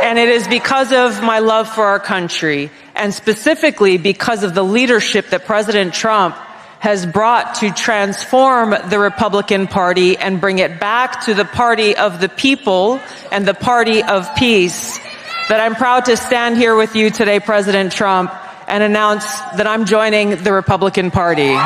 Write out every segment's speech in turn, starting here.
And it is because of my love for our country, and specifically because of the leadership that President Trump has brought to transform the Republican Party and bring it back to the party of the people and the party of peace, that I'm proud to stand here with you today, President Trump, and announce that I'm joining the Republican Party.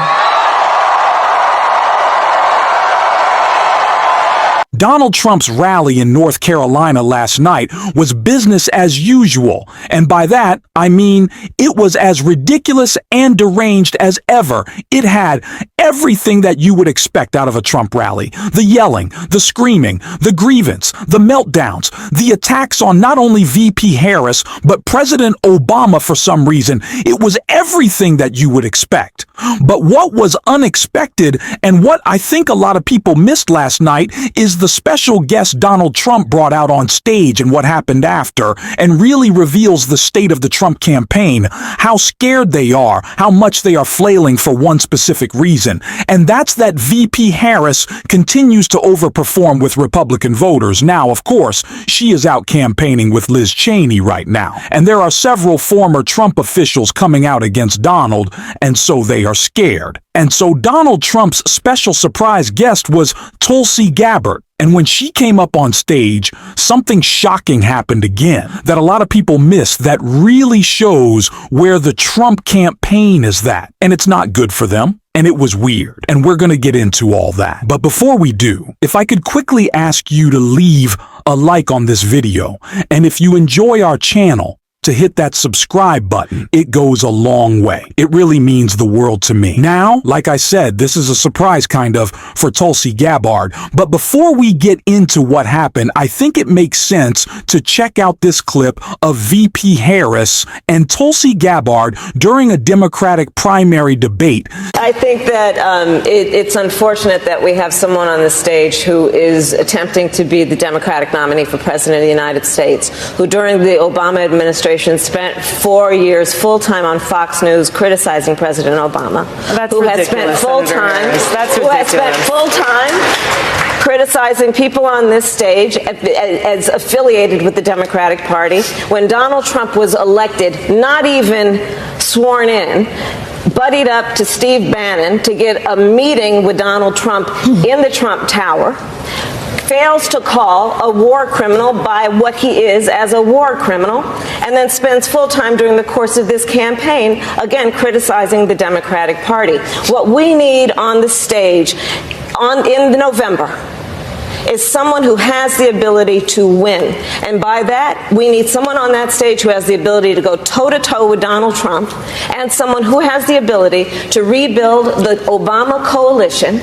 Donald Trump's rally in North Carolina last night was business as usual, and by that, I mean it was as ridiculous and deranged as ever. It had everything that you would expect out of a Trump rally. The yelling, the screaming, the grievance, the meltdowns, the attacks on not only VP Harris, but President Obama for some reason. It was everything that you would expect. But what was unexpected, and what I think a lot of people missed last night, is the special guest Donald Trump brought out on stage and what happened after, and really reveals the state of the Trump campaign, how scared they are, how much they are flailing for one specific reason, and that's that VP Harris continues to overperform with Republican voters. Now, of course, she is out campaigning with Liz Cheney right now, and there are several former Trump officials coming out against Donald, and so they are scared. And so Donald Trump's special surprise guest was Tulsi Gabbard. And when she came up on stage, something shocking happened again that a lot of people missed that really shows where the Trump campaign is at. And it's not good for them. And it was weird. And we're going to get into all that. But before we do, if I could quickly ask you to leave a like on this video. And if you enjoy our channel, to hit that subscribe button. It goes a long way. It really means the world to me. Now, like I said, this is a surprise kind of for Tulsi Gabbard. But before we get into what happened, I think it makes sense to check out this clip of VP Harris and Tulsi Gabbard during a Democratic primary debate. I think that it's unfortunate that we have someone on the stage who is attempting to be the Democratic nominee for President of the United States, who during the Obama administration spent 4 years full-time on Fox News criticizing President Obama. That's who ridiculous, has spent full-time criticizing people on this stage as affiliated with the Democratic Party. When Donald Trump was elected, not even sworn in, buddied up to Steve Bannon to get a meeting with Donald Trump in the Trump Tower, fails to call a war criminal by what he is as a war criminal, and then spends full time during the course of this campaign, again, criticizing the Democratic Party. What we need on the stage in November is someone who has the ability to win. And by that, we need someone on that stage who has the ability to go toe-to-toe with Donald Trump, and someone who has the ability to rebuild the Obama coalition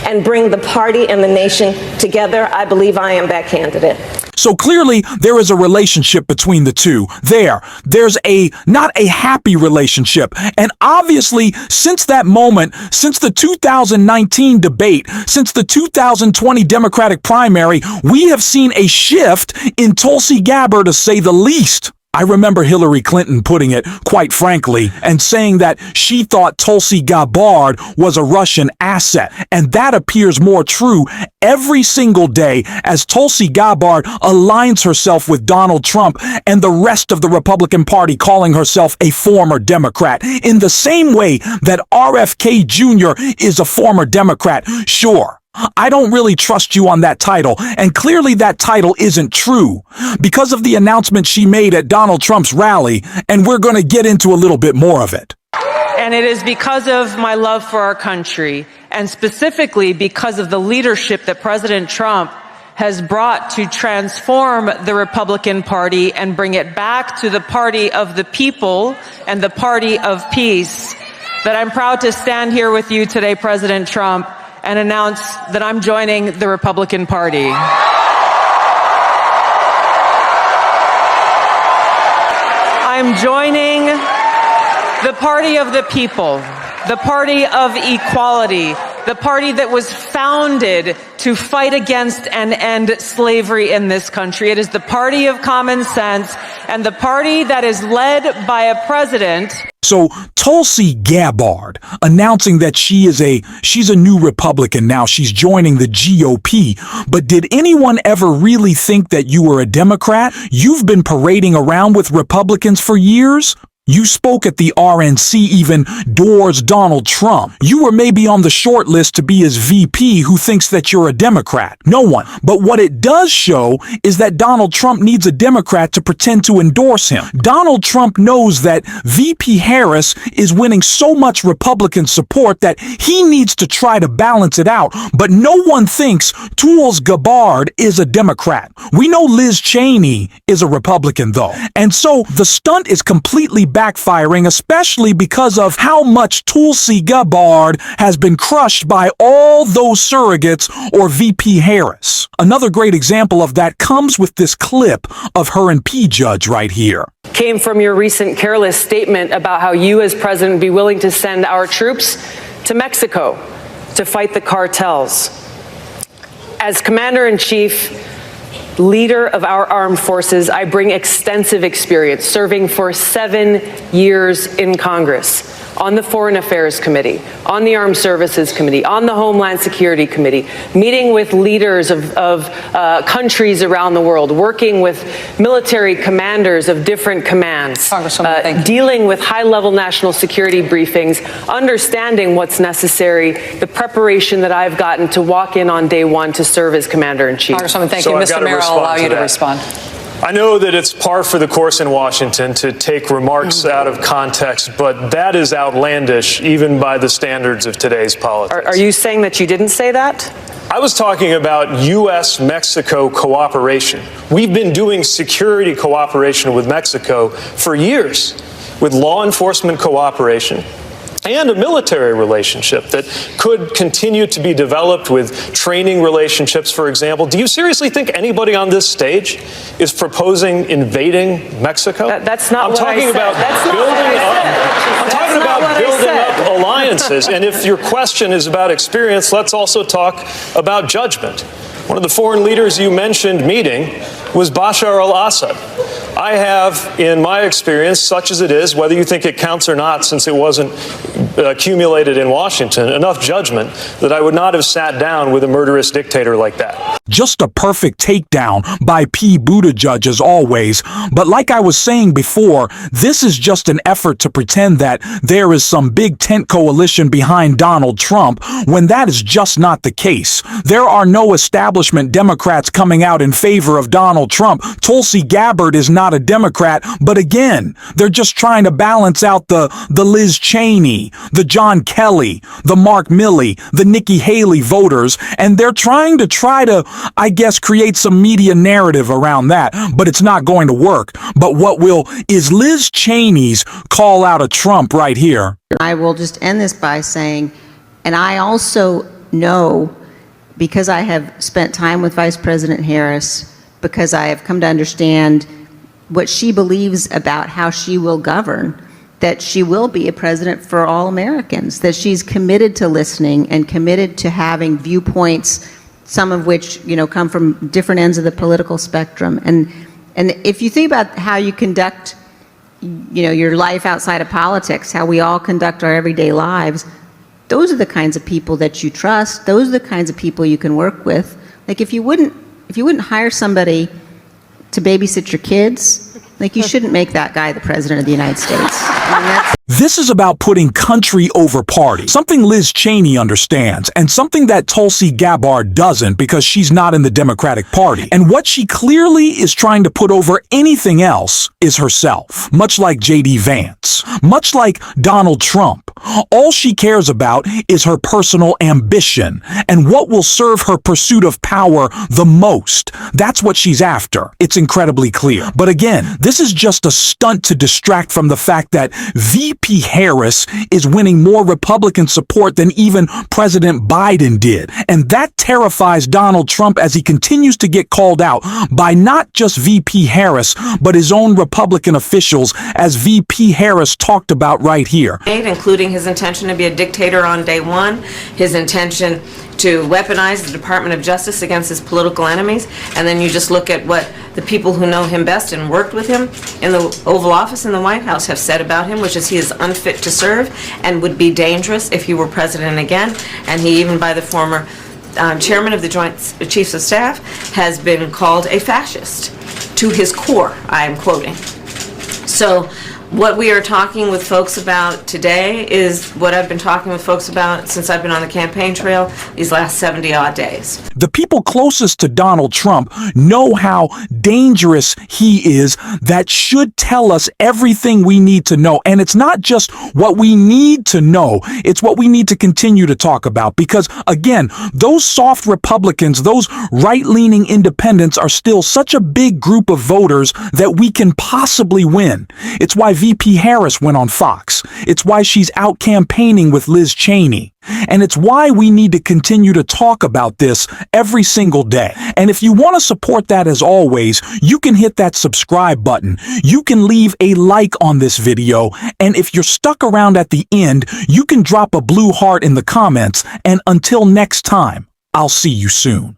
and bring the party and the nation together. I believe I am that candidate. So clearly there is a relationship between the two. There's not a happy relationship. And obviously, since that moment, since the 2019 debate, since the 2020 Democratic primary, we have seen a shift in Tulsi Gabbard, to say the least. I remember Hillary Clinton putting it, quite frankly, and saying that she thought Tulsi Gabbard was a Russian asset. And that appears more true every single day as Tulsi Gabbard aligns herself with Donald Trump and the rest of the Republican Party, calling herself a former Democrat. In the same way that RFK Jr. is a former Democrat. Sure, I don't really trust you on that title, and clearly that title isn't true because of the announcement she made at Donald Trump's rally, and we're going to get into a little bit more of it. And it is because of my love for our country, and specifically because of the leadership that President Trump has brought to transform the Republican Party and bring it back to the party of the people and the party of peace, that I'm proud to stand here with you today, President Trump, and announce that I'm joining the Republican Party. I'm joining the party of the people, the party of equality, the party that was founded to fight against and end slavery in this country. It is the party of common sense and the party that is led by a president. So Tulsi Gabbard announcing that she's a new Republican now. She's joining the GOP. But did anyone ever really think that you were a Democrat? You've been parading around with Republicans for years. You spoke at the RNC, even doors Donald Trump. You were maybe on the short list to be his VP who thinks that you're a Democrat. No one. But what it does show is that Donald Trump needs a Democrat to pretend to endorse him. Donald Trump knows that VP Harris is winning so much Republican support that he needs to try to balance it out. But no one thinks Tulsi Gabbard is a Democrat. We know Liz Cheney is a Republican, though. And so the stunt is completely backfiring, especially because of how much Tulsi Gabbard has been crushed by all those surrogates or VP Harris. Another great example of that comes with this clip of her and P. Judge right here. Came from your recent careless statement about how you as president would be willing to send our troops to Mexico to fight the cartels. As commander-in-chief, leader of our armed forces, I bring extensive experience serving for 7 years in Congress, on the Foreign Affairs Committee, on the Armed Services Committee, on the Homeland Security Committee, meeting with leaders of countries around the world, working with military commanders of different commands, dealing with high-level national security briefings, understanding what's necessary, the preparation that I've gotten to walk in on day one to serve as Commander-in-Chief. Congresswoman, thank you. Mr. Mayor, I'll allow you to respond. I know that it's par for the course in Washington to take remarks out of context, but that is outlandish even by the standards of today's politics. Are you saying that you didn't say that? I was talking about U.S.-Mexico cooperation. We've been doing security cooperation with Mexico for years, with law enforcement cooperation and a military relationship that could continue to be developed with training relationships, for example. Do you seriously think anybody on this stage is proposing invading Mexico? That's not I'm what I talking said. about That's not building what I up. said. I'm That's talking not about what I building said. up alliances. And if your question is about experience, let's also talk about judgment. One of the foreign leaders you mentioned meeting was Bashar al-Assad. I have, in my experience, such as it is, whether you think it counts or not, since it wasn't accumulated in Washington, enough judgment that I would not have sat down with a murderous dictator like that. Just a perfect takedown by P. Buttigieg as always. But like I was saying before, this is just an effort to pretend that there is some big tent coalition behind Donald Trump when that is just not the case. There are no establishment Democrats coming out in favor of Donald Trump. Tulsi Gabbard is not a Democrat, but again, they're just trying to balance out the Liz Cheney, the John Kelly, the Mark Milley, the Nikki Haley voters, and they're trying to I guess, create some media narrative around that, but it's not going to work. But what will is Liz Cheney's call out of Trump right here. I will just end this by saying, and I also know, because I have spent time with Vice President Harris, because I have come to understand what she believes about how she will govern, that she will be a president for all Americans, that she's committed to listening and committed to having viewpoints, some of which, come from different ends of the political spectrum. And if you think about how you conduct, your life outside of politics, how we all conduct our everyday lives, those are the kinds of people that you trust. Those are the kinds of people you can work with. Like if you wouldn't hire somebody to babysit your kids, like you shouldn't make that guy the president of the United States. This is about putting country over party, something Liz Cheney understands, and something that Tulsi Gabbard doesn't because she's not in the Democratic Party. And what she clearly is trying to put over anything else is herself, much like J.D. Vance, much like Donald Trump. All she cares about is her personal ambition and what will serve her pursuit of power the most. That's what she's after. It's incredibly clear. But again, this is just a stunt to distract from the fact that VP Harris is winning more Republican support than even President Biden did. And that terrifies Donald Trump as he continues to get called out by not just VP Harris, but his own Republican officials, as VP Harris talked about right here. Including his intention to be a dictator on day one, his intention to weaponize the Department of Justice against his political enemies, and then you just look at what the people who know him best and worked with him in the Oval Office in the White House have said about him, which is he is unfit to serve and would be dangerous if he were president again. And he, even by the former chairman of the Joint Chiefs of Staff, has been called a fascist to his core, I am quoting. So what we are talking with folks about today is what I've been talking with folks about since I've been on the campaign trail these last 70-odd days. The people closest to Donald Trump know how dangerous he is. That should tell us everything we need to know. And it's not just what we need to know, it's what we need to continue to talk about. Because, again, those soft Republicans, those right-leaning independents are still such a big group of voters that we can possibly win. It's why VP Harris went on Fox. It's why she's out campaigning with Liz Cheney. And it's why we need to continue to talk about this every single day. And if you want to support that, as always, you can hit that subscribe button. You can leave a like on this video. And if you're stuck around at the end, you can drop a blue heart in the comments. And until next time, I'll see you soon.